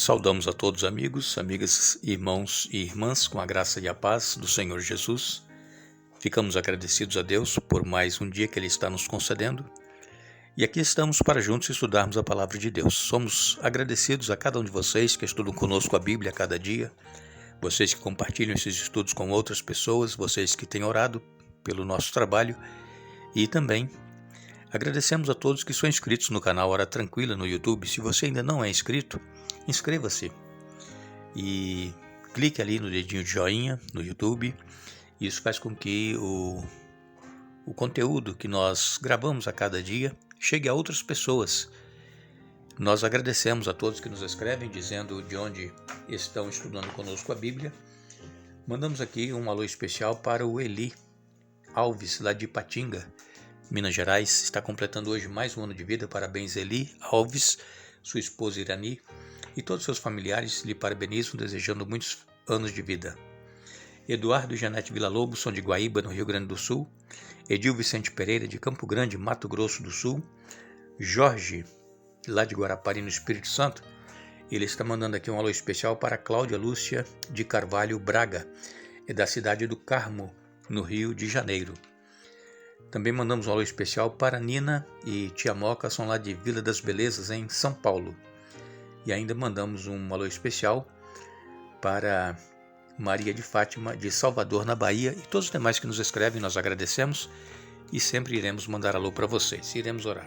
Saudamos a todos amigos, amigas, irmãos e irmãs com a graça e a paz do Senhor Jesus. Ficamos agradecidos a Deus por mais um dia que Ele está nos concedendo. E aqui estamos para juntos estudarmos a Palavra de Deus. Somos agradecidos a cada um de vocês que estudam conosco a Bíblia a cada dia, vocês que compartilham esses estudos com outras pessoas, vocês que têm orado pelo nosso trabalho e também agradecemos a todos que são inscritos no canal Hora Tranquila no YouTube. Se você ainda não é inscrito, inscreva-se e clique ali no dedinho de joinha no YouTube. Isso faz com que o conteúdo que nós gravamos a cada dia chegue a outras pessoas. Nós agradecemos a todos que nos escrevem dizendo de onde estão estudando conosco a Bíblia. Mandamos aqui um alô especial para o Eli Alves, lá de Ipatinga, Minas Gerais. Está completando hoje mais um ano de vida. Parabéns, Eli Alves, sua esposa Irani e todos os seus familiares lhe parabenizam, desejando muitos anos de vida. Eduardo e Janete Villa-Lobos são de Guaíba, no Rio Grande do Sul. Edil Vicente Pereira, de Campo Grande, Mato Grosso do Sul. Jorge, lá de Guarapari, no Espírito Santo. Ele está mandando aqui um alô especial para Cláudia Lúcia de Carvalho Braga, da cidade do Carmo, no Rio de Janeiro. Também mandamos um alô especial para Nina e Tia Moca, são lá de Vila das Belezas, em São Paulo. E ainda mandamos um alô especial para Maria de Fátima, de Salvador, na Bahia, e todos os demais que nos escrevem. Nós agradecemos e sempre iremos mandar alô para vocês. Iremos orar.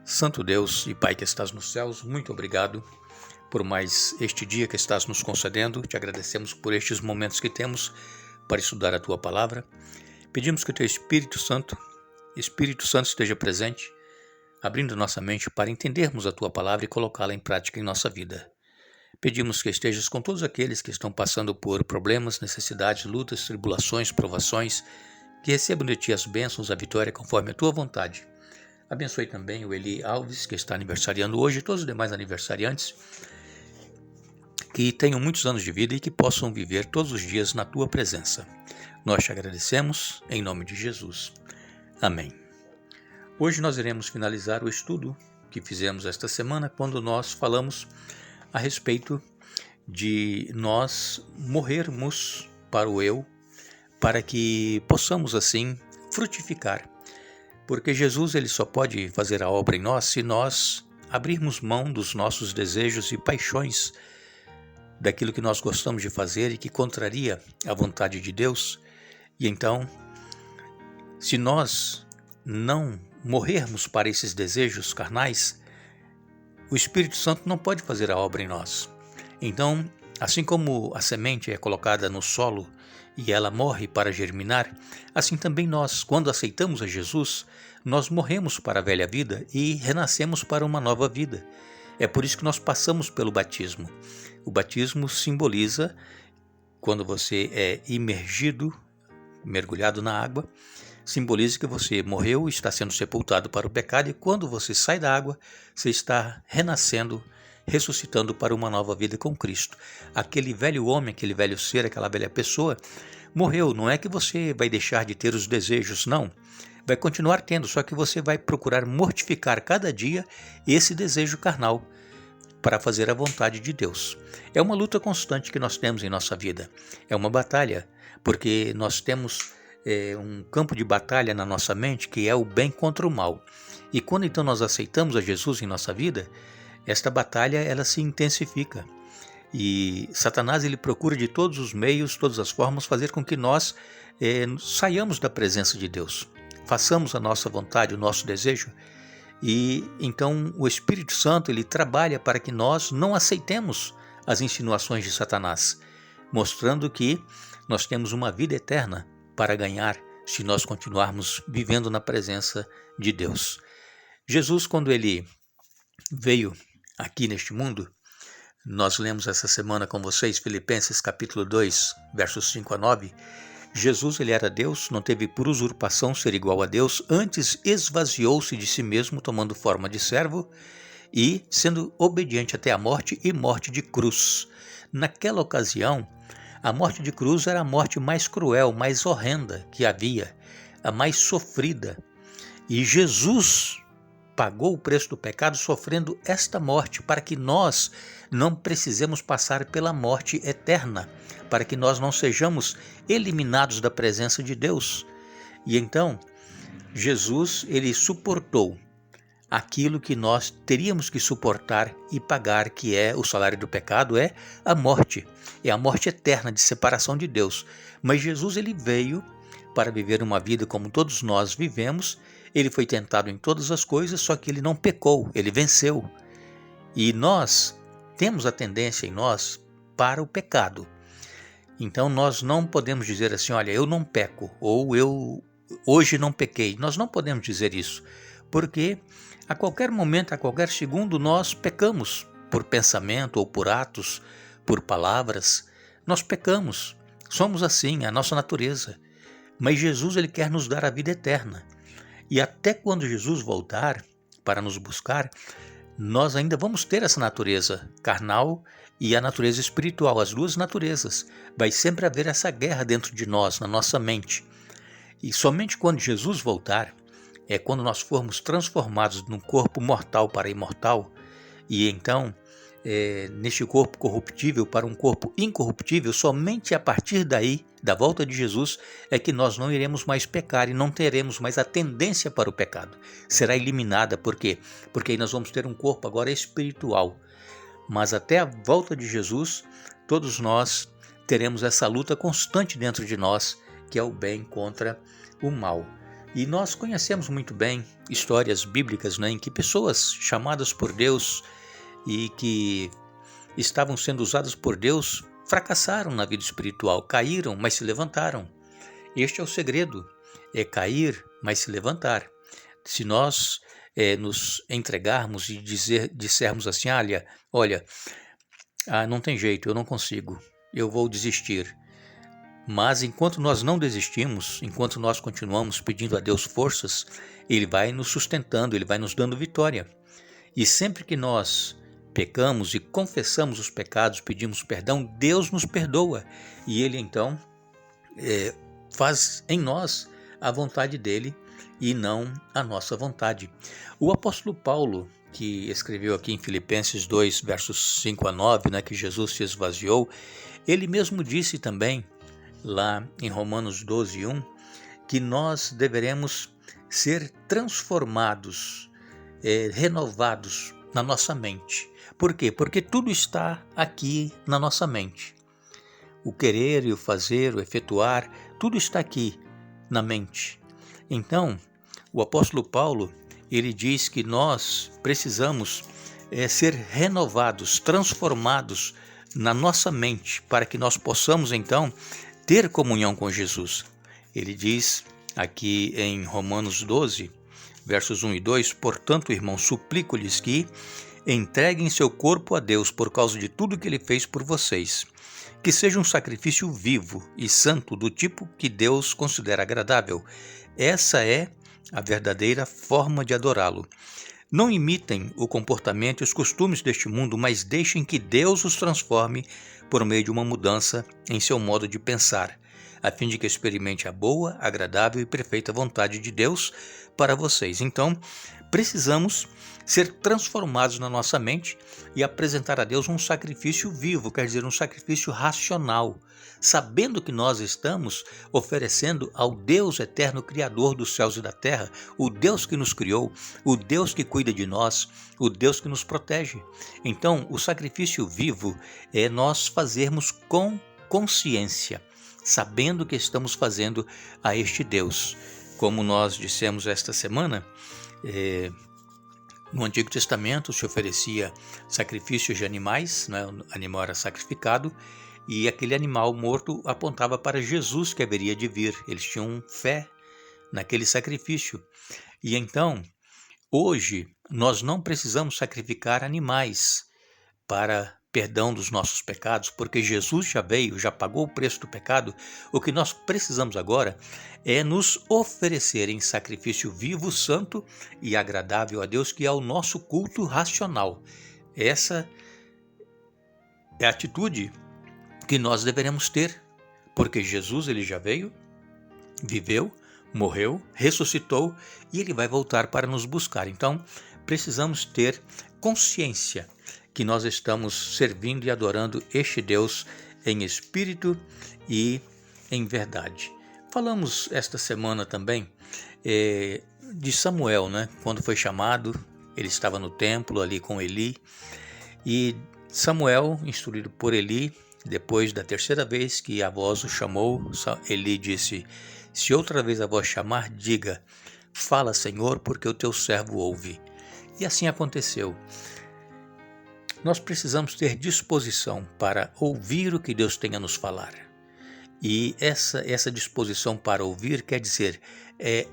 Santo Deus e Pai que estás nos céus, muito obrigado por mais este dia que estás nos concedendo. Te agradecemos por estes momentos que temos para estudar a Tua Palavra. Pedimos que o Teu Espírito Santo esteja presente, abrindo nossa mente para entendermos a Tua Palavra e colocá-la em prática em nossa vida. Pedimos que estejas com todos aqueles que estão passando por problemas, necessidades, lutas, tribulações, provações, que recebam de Ti as bênçãos, a vitória conforme a Tua vontade. Abençoe também o Eli Alves, que está aniversariando hoje, e todos os demais aniversariantes, que tenham muitos anos de vida e que possam viver todos os dias na Tua presença. Nós te agradecemos, em nome de Jesus. Amém. Hoje nós iremos finalizar o estudo que fizemos esta semana, quando nós falamos a respeito de nós morrermos para o eu, para que possamos assim frutificar. Porque Jesus ele só pode fazer a obra em nós se nós abrirmos mão dos nossos desejos e paixões, daquilo que nós gostamos de fazer e que contraria a vontade de Deus. E então, se nós não morrermos para esses desejos carnais, o Espírito Santo não pode fazer a obra em nós. Então, assim como a semente é colocada no solo e ela morre para germinar, assim também nós, quando aceitamos a Jesus, nós morremos para a velha vida e renascemos para uma nova vida. É por isso que nós passamos pelo batismo. O batismo simboliza quando você é imergido, mergulhado na água, simboliza que você morreu e está sendo sepultado para o pecado, e quando você sai da água, você está renascendo, ressuscitando para uma nova vida com Cristo. Aquele velho homem, aquele velho ser, aquela velha pessoa morreu. Não é que você vai deixar de ter os desejos, não. Vai continuar tendo, só que você vai procurar mortificar cada dia esse desejo carnal para fazer a vontade de Deus. É uma luta constante que nós temos em nossa vida. É uma batalha, porque nós temos um campo de batalha na nossa mente que é o bem contra o mal. E quando então nós aceitamos a Jesus em nossa vida, esta batalha ela se intensifica. E Satanás ele procura de todos os meios, todas as formas, fazer com que nós saiamos da presença de Deus. Façamos a nossa vontade, o nosso desejo. E então o Espírito Santo ele trabalha para que nós não aceitemos as insinuações de Satanás, mostrando que nós temos uma vida eterna para ganhar se nós continuarmos vivendo na presença de Deus. Jesus, quando ele veio aqui neste mundo, nós lemos essa semana com vocês Filipenses capítulo 2, versos 5 a 9, Jesus ele era Deus, não teve por usurpação ser igual a Deus, antes esvaziou-se de si mesmo, tomando forma de servo e sendo obediente até a morte e morte de cruz. Naquela ocasião, a morte de cruz era a morte mais cruel, mais horrenda que havia, a mais sofrida. E Jesus, pagou o preço do pecado sofrendo esta morte, para que nós não precisemos passar pela morte eterna, para que nós não sejamos eliminados da presença de Deus. E então, Jesus, ele suportou aquilo que nós teríamos que suportar e pagar, que é o salário do pecado, é a morte eterna de separação de Deus. Mas Jesus, ele veio para viver uma vida como todos nós vivemos. Ele foi tentado em todas as coisas, só que ele não pecou, ele venceu. E nós temos a tendência em nós para o pecado. Então nós não podemos dizer assim, olha, eu não peco, ou eu hoje não pequei. Nós não podemos dizer isso, porque a qualquer momento, a qualquer segundo, nós pecamos por pensamento ou por atos, por palavras. Nós pecamos, somos assim, a nossa natureza. Mas Jesus, ele quer nos dar a vida eterna. E até quando Jesus voltar para nos buscar, nós ainda vamos ter essa natureza carnal e a natureza espiritual, as duas naturezas. Vai sempre haver essa guerra dentro de nós, na nossa mente. E somente quando Jesus voltar, é quando nós formos transformados num corpo mortal para imortal, e então, neste corpo corruptível para um corpo incorruptível, somente a partir daí, da volta de Jesus, é que nós não iremos mais pecar e não teremos mais a tendência para o pecado. Será eliminada, por quê? Porque aí nós vamos ter um corpo agora espiritual. Mas até a volta de Jesus, todos nós teremos essa luta constante dentro de nós, que é o bem contra o mal. E nós conhecemos muito bem histórias bíblicas, né, em que pessoas chamadas por Deus e que estavam sendo usadas por Deus fracassaram na vida espiritual, caíram, mas se levantaram. Este é o segredo, é cair, mas se levantar. Se nós nos entregarmos e dissermos assim, olha, não tem jeito, eu não consigo, eu vou desistir. Mas enquanto nós não desistimos, enquanto nós continuamos pedindo a Deus forças, Ele vai nos sustentando, Ele vai nos dando vitória. E sempre que nós pecamos e confessamos os pecados, pedimos perdão, Deus nos perdoa. E Ele então faz em nós a vontade dEle e não a nossa vontade. O apóstolo Paulo, que escreveu aqui em Filipenses 2, versos 5 a 9, né, que Jesus se esvaziou, ele mesmo disse também, lá em Romanos 12, 1, que nós deveremos ser transformados, renovados na nossa mente. Por quê? Porque tudo está aqui na nossa mente. O querer e o fazer, o efetuar, tudo está aqui na mente. Então, o apóstolo Paulo, ele diz que nós precisamos ser renovados, transformados na nossa mente, para que nós possamos então ter comunhão com Jesus. Ele diz aqui em Romanos 12, versos 1 e 2, portanto, irmãos, suplico-lhes que entreguem seu corpo a Deus por causa de tudo que Ele fez por vocês, que seja um sacrifício vivo e santo do tipo que Deus considera agradável. Essa é a verdadeira forma de adorá-lo. Não imitem o comportamento e os costumes deste mundo, mas deixem que Deus os transforme por meio de uma mudança em seu modo de pensar, a fim de que experimente a boa, agradável e perfeita vontade de Deus para vocês. Então, precisamos ser transformados na nossa mente e apresentar a Deus um sacrifício vivo, quer dizer, um sacrifício racional, sabendo que nós estamos oferecendo ao Deus eterno, Criador dos céus e da terra, o Deus que nos criou, o Deus que cuida de nós, o Deus que nos protege. Então, o sacrifício vivo é nós fazermos com consciência, sabendo que estamos fazendo a este Deus. Como nós dissemos esta semana, no Antigo Testamento se oferecia sacrifícios de animais, né? O animal era sacrificado e aquele animal morto apontava para Jesus que haveria de vir. Eles tinham fé naquele sacrifício. E então, hoje, nós não precisamos sacrificar animais para perdão dos nossos pecados, porque Jesus já veio, já pagou o preço do pecado. O que nós precisamos agora é nos oferecer em sacrifício vivo, santo e agradável a Deus, que é o nosso culto racional. Essa é a atitude que nós deveremos ter, porque Jesus ele já veio, viveu, morreu, ressuscitou e ele vai voltar para nos buscar. Então, precisamos ter consciência que nós estamos servindo e adorando este Deus em espírito e em verdade. Falamos esta semana também de Samuel, né? Quando foi chamado, ele estava no templo ali com Eli, e Samuel, instruído por Eli, depois da terceira vez que a voz o chamou, Eli disse: se outra vez a voz chamar, diga: fala, Senhor, porque o teu servo ouve. E assim aconteceu. Nós precisamos ter disposição para ouvir o que Deus tem a nos falar. E essa disposição para ouvir quer dizer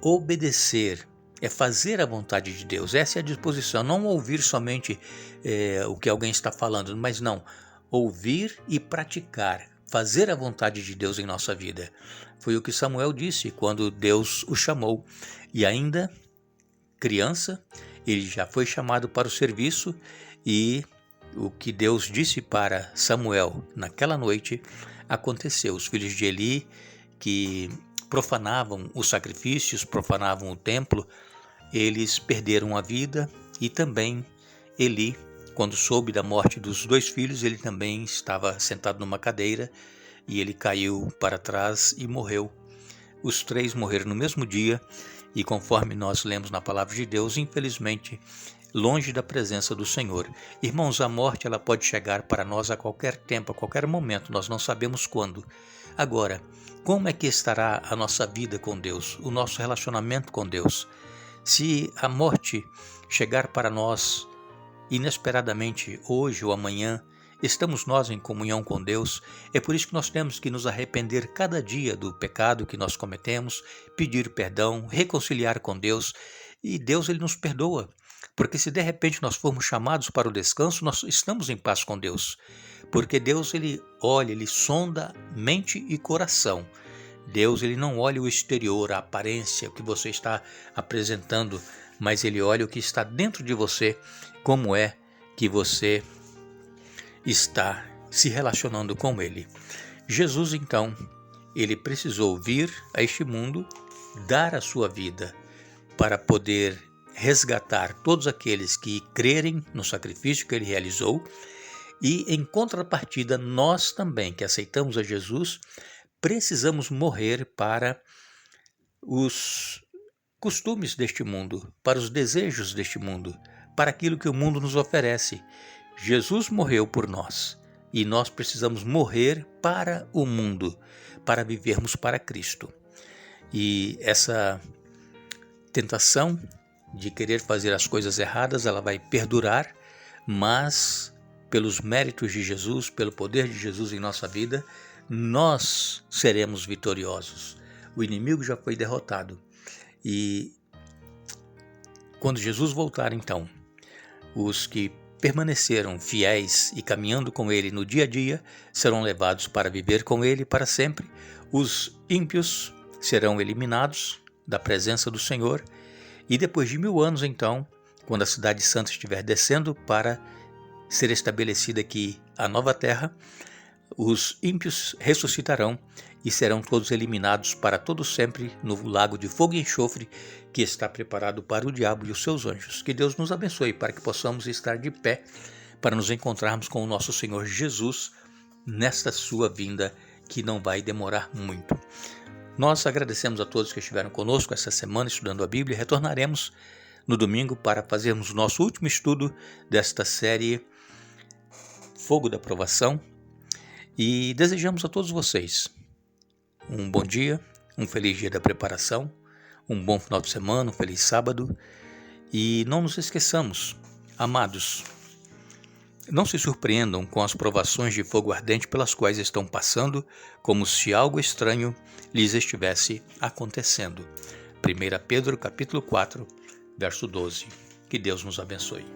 obedecer, fazer a vontade de Deus. Essa é a disposição, não ouvir somente o que alguém está falando, mas não, ouvir e praticar, fazer a vontade de Deus em nossa vida. Foi o que Samuel disse quando Deus o chamou. E ainda criança, ele já foi chamado para o serviço, e o que Deus disse para Samuel naquela noite aconteceu. Os filhos de Eli, que profanavam os sacrifícios, profanavam o templo, eles perderam a vida. E também Eli, quando soube da morte dos 2 filhos, ele também estava sentado numa cadeira e ele caiu para trás e morreu. Os 3 morreram no mesmo dia e, conforme nós lemos na palavra de Deus, infelizmente, longe da presença do Senhor. Irmãos, a morte ela pode chegar para nós a qualquer tempo, a qualquer momento, nós não sabemos quando. Agora, como é que estará a nossa vida com Deus, o nosso relacionamento com Deus? Se a morte chegar para nós inesperadamente hoje ou amanhã, estamos nós em comunhão com Deus? É por isso que nós temos que nos arrepender cada dia do pecado que nós cometemos, pedir perdão, reconciliar com Deus, e Deus ele nos perdoa. Porque se de repente nós formos chamados para o descanso, nós estamos em paz com Deus. Porque Deus ele olha, ele sonda mente e coração. Deus ele não olha o exterior, a aparência, o que você está apresentando, mas ele olha o que está dentro de você, como é que você está se relacionando com ele. Jesus então, ele precisou vir a este mundo, dar a sua vida para poder resgatar todos aqueles que crerem no sacrifício que ele realizou, e em contrapartida nós também que aceitamos a Jesus precisamos morrer para os costumes deste mundo, para os desejos deste mundo, para aquilo que o mundo nos oferece. Jesus morreu por nós e nós precisamos morrer para o mundo, para vivermos para Cristo. E essa tentação de querer fazer as coisas erradas, ela vai perdurar, mas pelos méritos de Jesus, pelo poder de Jesus em nossa vida, nós seremos vitoriosos. O inimigo já foi derrotado. E quando Jesus voltar, então, os que permaneceram fiéis e caminhando com ele no dia a dia serão levados para viver com ele para sempre. Os ímpios serão eliminados da presença do Senhor. E depois de 1000 anos, então, quando a cidade santa estiver descendo para ser estabelecida aqui a nova terra, os ímpios ressuscitarão e serão todos eliminados para todo sempre no lago de fogo e enxofre que está preparado para o diabo e os seus anjos. Que Deus nos abençoe para que possamos estar de pé para nos encontrarmos com o nosso Senhor Jesus nesta sua vinda que não vai demorar muito. Nós agradecemos a todos que estiveram conosco essa semana estudando a Bíblia. Retornaremos no domingo para fazermos o nosso último estudo desta série Fogo da Provação. E desejamos a todos vocês um bom dia, um feliz dia da preparação, um bom final de semana, um feliz sábado. E não nos esqueçamos, amados, não se surpreendam com as provações de fogo ardente pelas quais estão passando, como se algo estranho lhes estivesse acontecendo. 1 Pedro capítulo 4, verso 12. Que Deus nos abençoe.